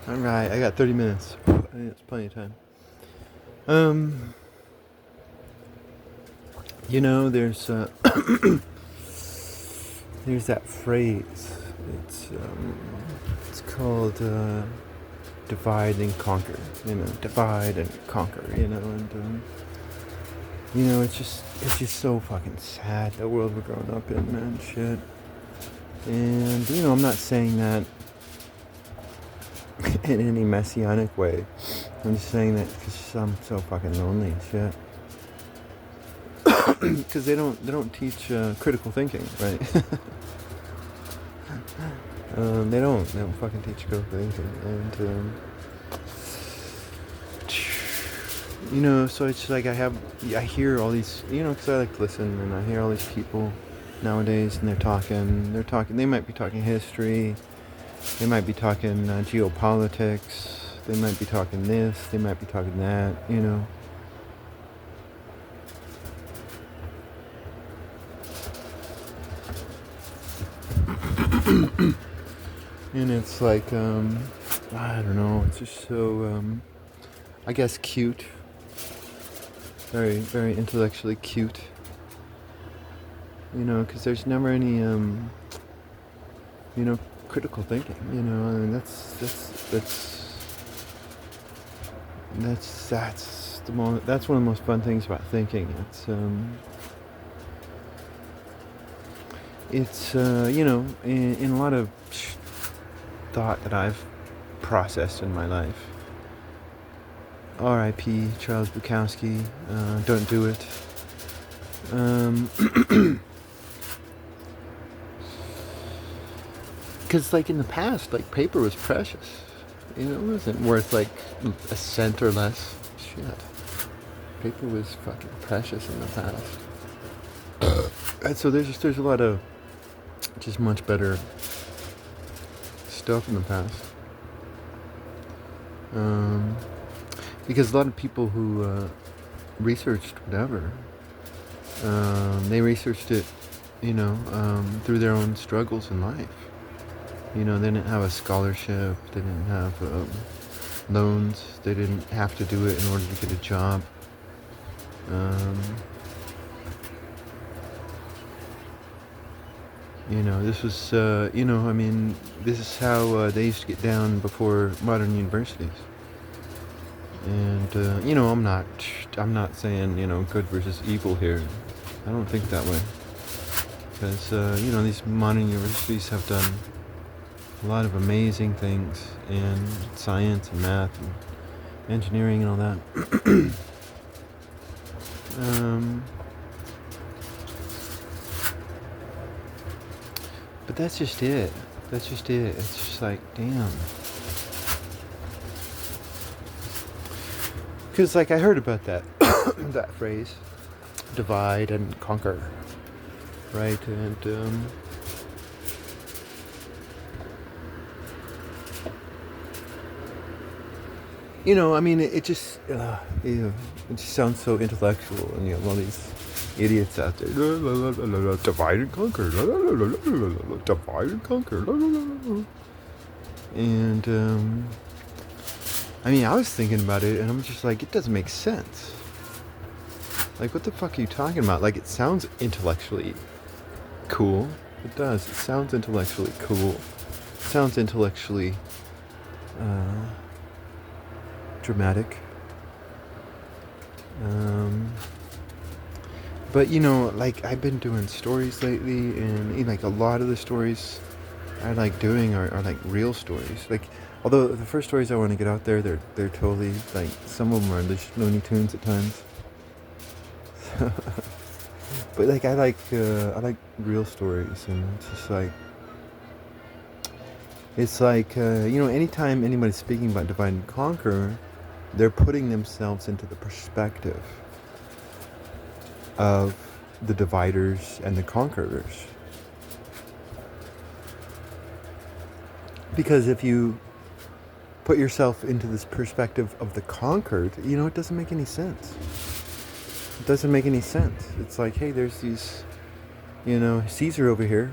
All right, I got 30 minutes. I think it's plenty of time. Um, there's there's that phrase. It's um, it's called divide and conquer. Divide and conquer. It's just so fucking sad the world we're growing up in, man. Shit. And I'm not saying that in any messianic way. I'm just saying that because I'm so fucking lonely and shit. Because they don't teach critical thinking, right? they don't fucking teach critical thinking, and so it's like I hear all these, because I like to listen, and I hear all these people nowadays, and they're talking. They might be talking history, they might be talking geopolitics, they might be talking this, they might be talking that. And it's like, I don't know, it's just so, I guess, cute. Very, very intellectually cute. Because there's never any, critical thinking. And that's one of the most fun things about thinking. In a lot of thought that I've processed in my life. R.I.P. Charles Bukowski. Don't do it. Because, like, in the past, like, paper was precious. It wasn't worth, like, a cent or less. Shit. Paper was fucking precious in the past. And so there's a lot of just much better stuff in the past. Because a lot of people who researched whatever, they researched it, through their own struggles in life. They didn't have a scholarship, they didn't have loans, they didn't have to do it in order to get a job. This was, this is how they used to get down before modern universities. And, I'm not saying, good versus evil here. I don't think that way. Because, these modern universities have done a lot of amazing things in science and math and engineering and all that. But that's just it. It's just like, damn. Because, like, I heard about that that phrase, divide and conquer, right? And it just sounds so intellectual, and you have all these idiots out there, divide and conquer, divide and conquer, and I was thinking about it, and I'm just like, it doesn't make sense. Like, what the fuck are you talking about? Like, it sounds intellectually cool. It does. It sounds intellectually cool. It sounds intellectually dramatic. But like, I've been doing stories lately, and like a lot of the stories I like doing are like real stories. Like, although the first stories I want to get out there, they're totally, like, some of them are just Looney Tunes at times. But like, I like real stories, and it's like anytime anybody's speaking about divide and conquer, they're putting themselves into the perspective of the dividers and the conquerors. Because if you put yourself into this perspective of the conquered, it doesn't make any sense. It doesn't make any sense. It's like, hey, there's these, Caesar over here.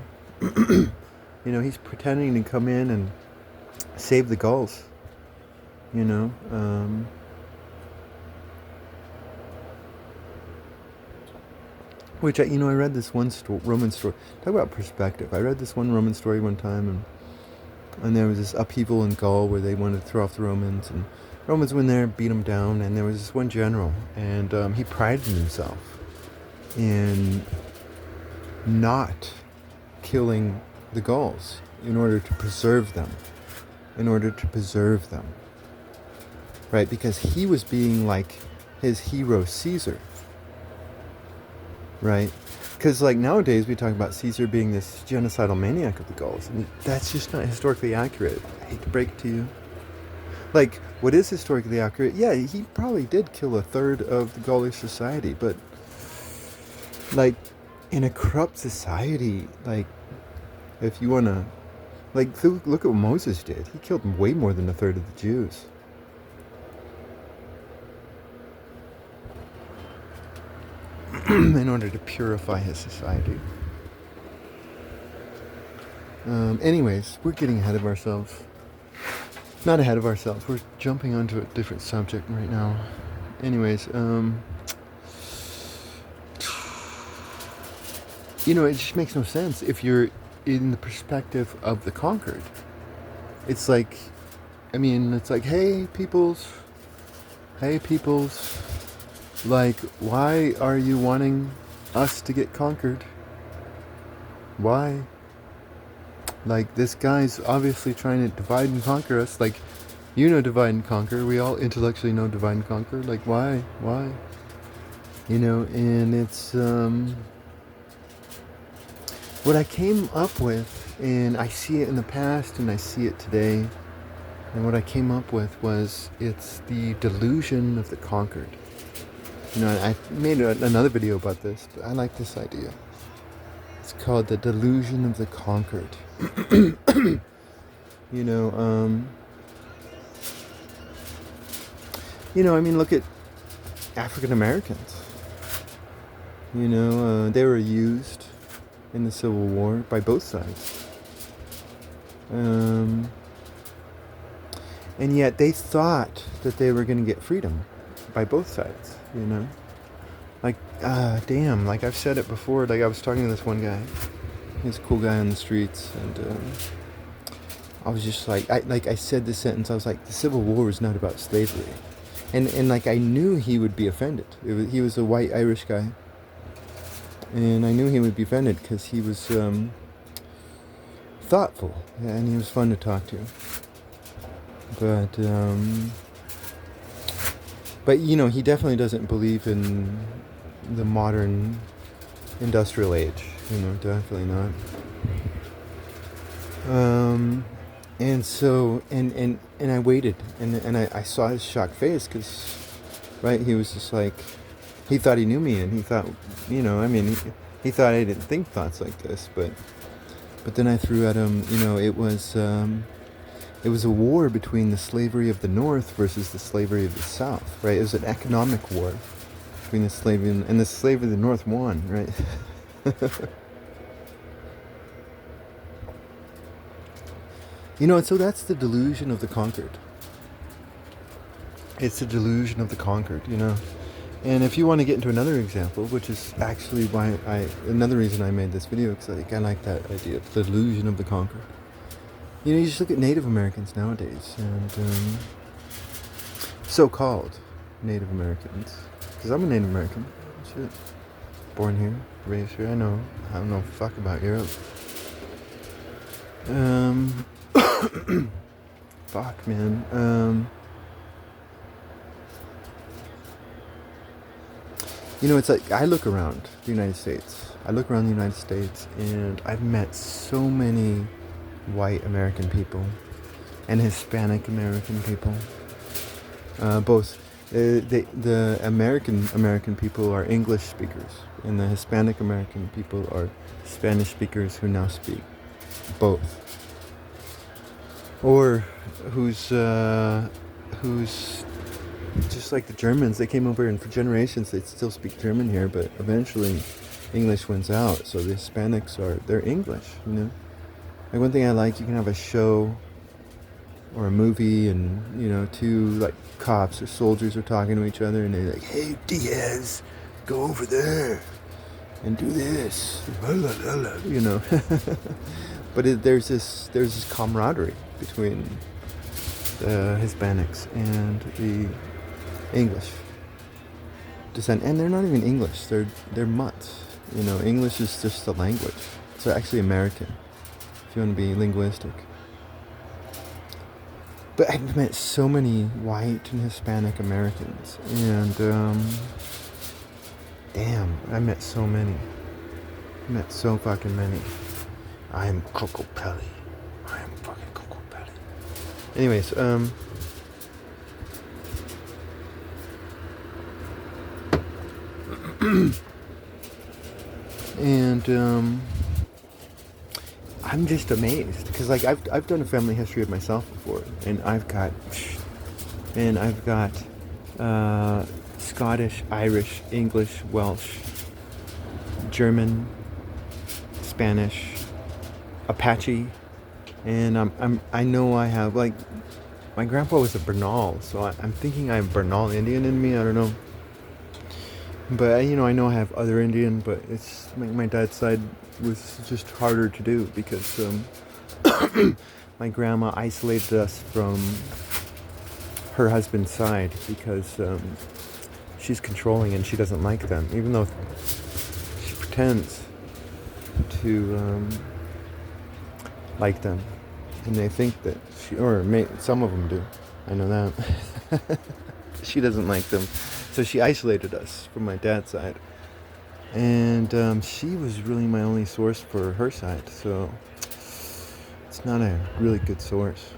He's pretending to come in and save the Gauls. you know. Which I read this one Roman story. Talk about perspective. I read this one Roman story one time, and there was this upheaval in Gaul where they wanted to throw off the Romans, and Romans went there, beat them down, and there was this one general, and he prided himself in not killing the Gauls in order to preserve them, right? Because he was being like his hero Caesar, right? Because like nowadays we talk about Caesar being this genocidal maniac of the Gauls, and that's just not historically accurate. I hate to break it to you. Like, what is historically accurate? Yeah, he probably did kill a third of the Gaulish society, but like in a corrupt society, like if you wanna, like look at what Moses did. He killed way more than a third of the Jews. In order to purify his society. Anyways, we're getting ahead of ourselves. Not ahead of ourselves. We're jumping onto a different subject right now. Anyways, it just makes no sense if you're in the perspective of the conquered. It's like, hey peoples, like, why are you wanting us to get conquered? Why? Like, this guy's obviously trying to divide and conquer us. Like, divide and conquer. We all intellectually know divide and conquer. Like, why? And it's, what I came up with, and I see it in the past and I see it today, and what I came up with was, it's the delusion of the conquered. I made another video about this, but I like this idea. It's called the delusion of the conquered. Look at African Americans. They were used in the Civil War by both sides. And yet they thought that they were going to get freedom by both sides, Like, damn, like I've said it before, like I was talking to this one guy. He's a cool guy on the streets, and I was just like, I said this sentence, I was like, the Civil War is not about slavery. And like, I knew he would be offended. He was a white Irish guy. And I knew he would be offended because he was thoughtful, and he was fun to talk to. But he definitely doesn't believe in the modern industrial age. Definitely not. And so, and I waited, and I saw his shocked face, because, right, he was just like, he thought he knew me, and he thought, he thought I didn't think thoughts like this, but then I threw at him, it was a war between the slavery of the North versus the slavery of the South, right? It was an economic war between the slavery, and the slavery of the North won, right? And so that's the delusion of the conquered. It's the delusion of the conquered, And if you want to get into another example, which is actually another reason I made this video, because I like that idea, the delusion of the conquered. You just look at Native Americans nowadays, and so-called Native Americans, because I'm a Native American, shit, born here, raised here. I don't know fuck about Europe. Fuck, man. It's like, I look around the United States, and I've met so many white American people and Hispanic American people. Both the American people are English speakers, and the Hispanic American people are Spanish speakers who now speak both. Or who's just like the Germans. They came over, and for generations they still speak German here, but eventually English wins out. So the Hispanics they're English, Like, one thing I like, you can have a show or a movie, and two like cops or soldiers are talking to each other, and they're like, "Hey, Diaz, go over there and do this," But there's this camaraderie between the Hispanics and the English descent, and they're not even English. They're mutts. English is just the language. It's actually American, if you want to be linguistic. But I've met so many white and Hispanic Americans, and damn, I met so many. I met so fucking many. I am Coco Pelli. I am fucking Coco Pelli. Anyways, and I'm just amazed because like I've done a family history of myself before, and I've got Scottish, Irish, English, Welsh, German, Spanish, Apache, and I know I have like my grandpa was a Bernal, so I'm thinking I have Bernal Indian in me. I don't know. But I know I have other Indian, but it's my dad's side was just harder to do because my grandma isolated us from her husband's side because she's controlling and she doesn't like them, even though she pretends to like them, and they think that some of them do. I know that. She doesn't like them. So she isolated us from my dad's side. And she was really my only source for her side. So it's not a really good source.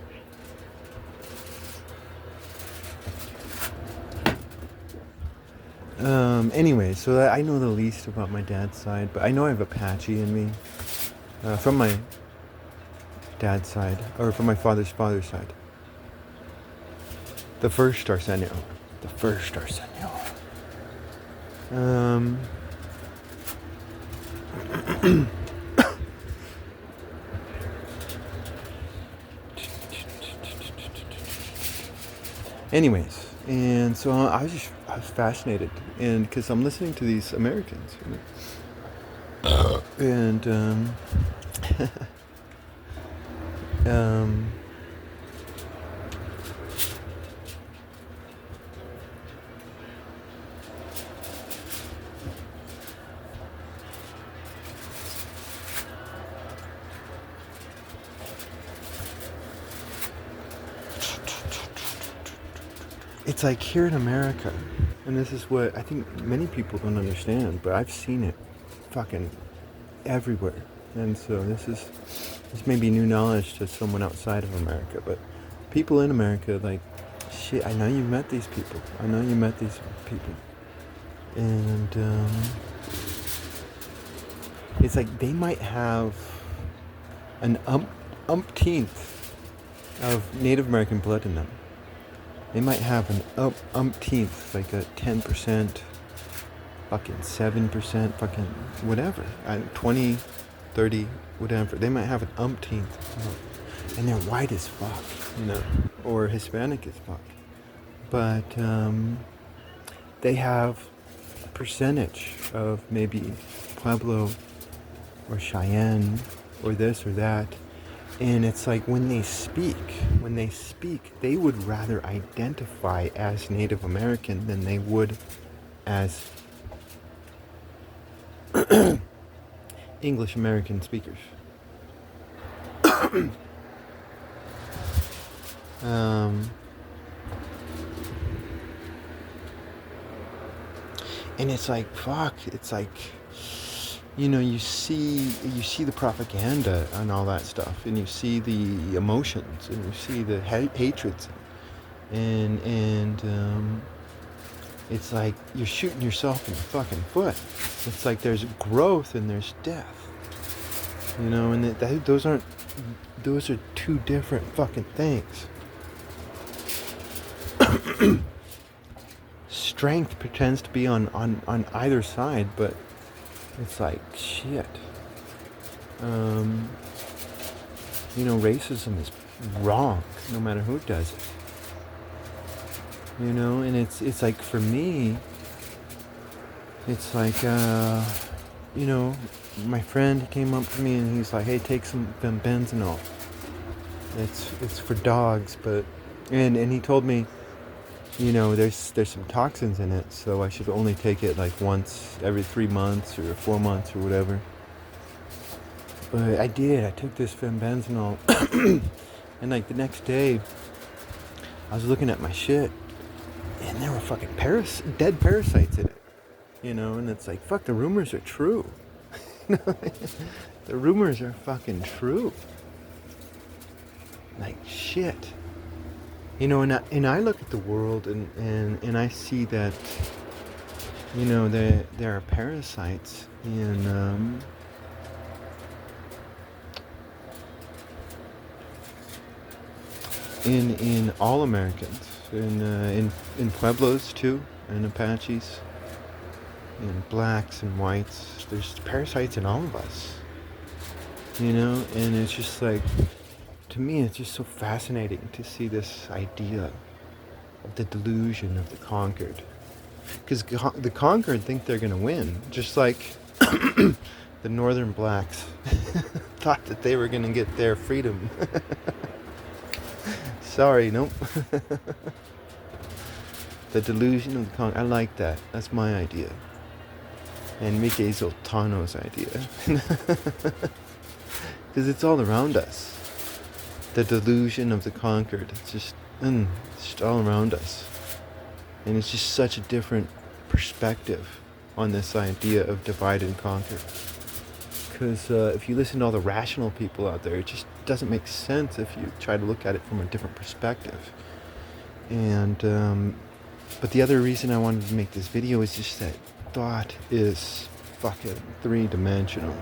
Anyway, so I know the least about my dad's side. But I know I have Apache in me. From my dad's side. Or from my father's side. The first Arsenio. Anyways, and so I was fascinated, and because I'm listening to these Americans, and it's like here in America, and this is what I think many people don't understand, but I've seen it fucking everywhere. And so this may be new knowledge to someone outside of America, but people in America, like, shit, I know you met these people. And it's like they might have an umpteenth of Native American blood in them. They might have an umpteenth, like a 10%, fucking 7%, fucking whatever, 20, 30, whatever. They might have an umpteenth, and they're white as fuck, or Hispanic as fuck. But they have a percentage of maybe Pueblo or Cheyenne or this or that. And it's like when they speak, they would rather identify as Native American than they would as English American speakers. And it's like, fuck, it's like, you see the propaganda and all that stuff, and you see the emotions, and you see the hatreds, and it's like you're shooting yourself in the fucking foot. It's like there's growth and there's death, and those are two different fucking things. Strength pretends to be on either side, but it's like shit. Racism is wrong, no matter who does it. You know, and it's like for me, it's like you know, my friend came up to me and he's like, "Hey, take some benzonol. It's for dogs, but," and he told me, you know, there's some toxins in it, so I should only take it like once every 3 months or 4 months or whatever. But I did. I took this fenbenzonol, and like the next day, I was looking at my shit, and there were fucking dead parasites in it. You know, and it's like, fuck, the rumors are true. The rumors are fucking true. Like shit. You know, and I look at the world and I see that, you know, there are parasites in all Americans, in Pueblos too, and Apaches, and blacks and whites. There's parasites in all of us, you know, and it's just like, to me, it's just so fascinating to see this idea of the delusion of the conquered. Because the conquered think they're going to win, just like the northern blacks thought that they were going to get their freedom. Sorry, nope. The delusion of the conquered. I like that. That's my idea. And Mike Zoltano's idea. Because it's all around us. The delusion of the conquered. It's just all around us. And it's just such a different perspective on this idea of divide and conquer. Because if you listen to all the rational people out there, it just doesn't make sense if you try to look at it from a different perspective. And but the other reason I wanted to make this video is just that thought is fucking three-dimensional.